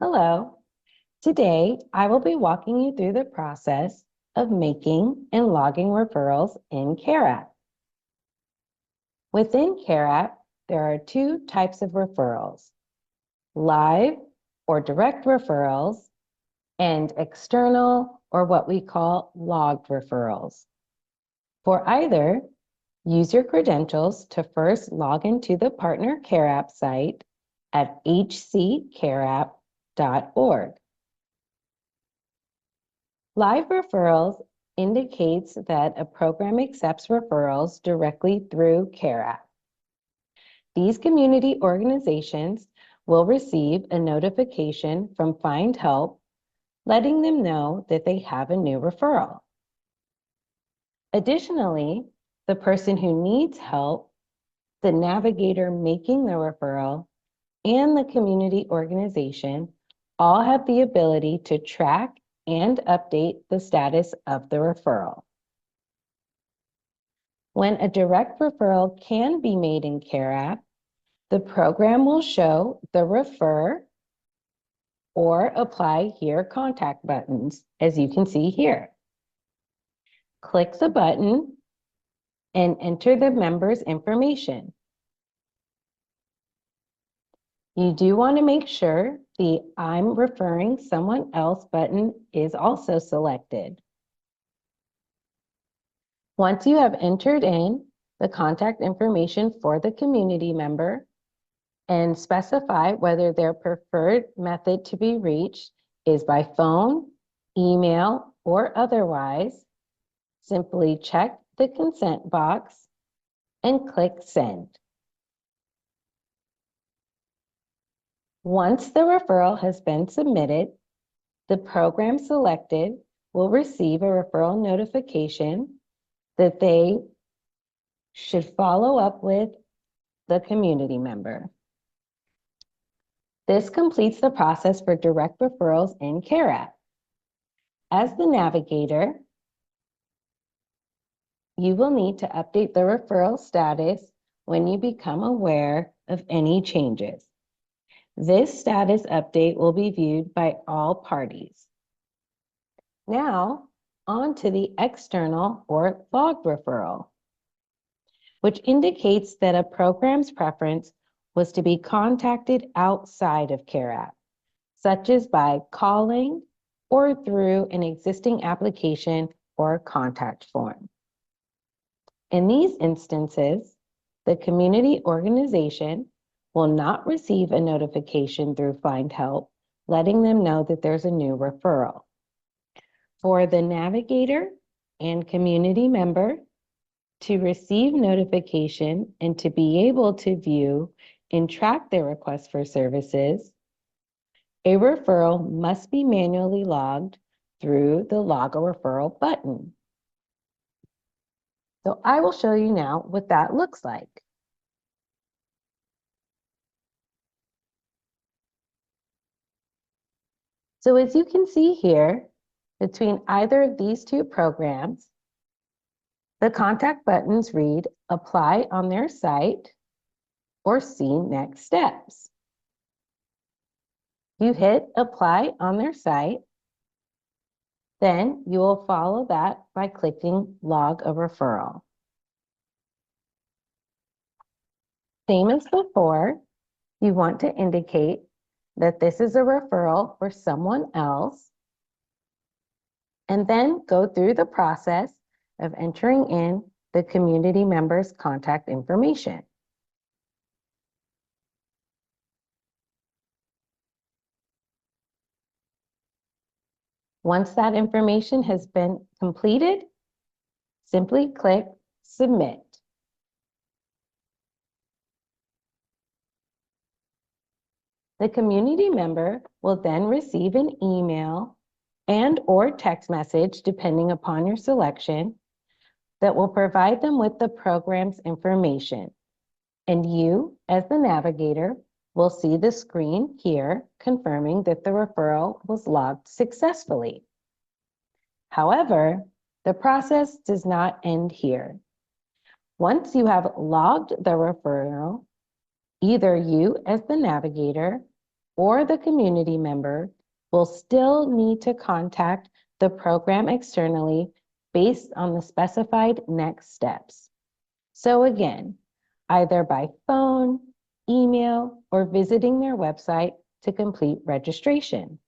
Hello. Today, I will be walking you through the process of making and logging referrals in CAREAPP. Within CAREAPP, there are two types of referrals: live or direct referrals and external or what we call logged referrals. For either, use your credentials to first log into the partner CAREAPP site at hccareapp.org. Live referrals indicates that a program accepts referrals directly through CAREAPP. These community organizations will receive a notification from Find Help letting them know that they have a new referral. Additionally, the person who needs help, the navigator making the referral, and the community organization all have the ability to track and update the status of the referral. When a direct referral can be made in CAREAPP, the program will show the Refer or Apply Here contact buttons, as you can see here. Click the button and enter the member's information. You do want to make sure the I'm referring someone else button is also selected. Once you have entered in the contact information for the community member and specify whether their preferred method to be reached is by phone, email, or otherwise, simply check the consent box and click Send. Once the referral has been submitted, the program selected will receive a referral notification that they should follow up with the community member. This completes the process for direct referrals in CAREAPP. As the navigator, you will need to update the referral status when you become aware of any changes. This status update will be viewed by all parties. Now, on to the external or logged referral, which indicates that a program's preference was to be contacted outside of CAREAPP, such as by calling or through an existing application or contact form. In these instances, the community organization will not receive a notification through Find Help, letting them know that there's a new referral. For the navigator and community member to receive notification and to be able to view and track their request for services, a referral must be manually logged through the Log a Referral button. So I will show you now what that looks like. So as you can see here, between either of these two programs, the contact buttons read Apply on their site or See Next Steps. You hit Apply on their site, then you will follow that by clicking Log a Referral. Same as before, you want to indicate that this is a referral for someone else, and then go through the process of entering in the community member's contact information. Once that information has been completed, simply click Submit. The community member will then receive an email and/or text message, depending upon your selection, that will provide them with the program's information. And you, as the navigator, will see the screen here confirming that the referral was logged successfully. However, the process does not end here. Once you have logged the referral, either you as the navigator or the community member will still need to contact the program externally based on the specified next steps. So again, either by phone, email, or visiting their website to complete registration.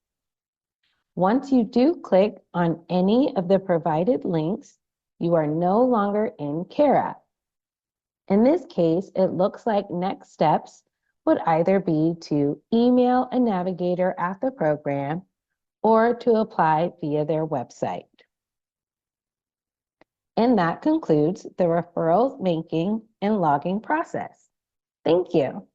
Once you do click on any of the provided links, you are no longer in CAREAPP. In this case, it looks like next steps would either be to email a navigator at the program or to apply via their website. And that concludes the referral making and logging process. Thank you.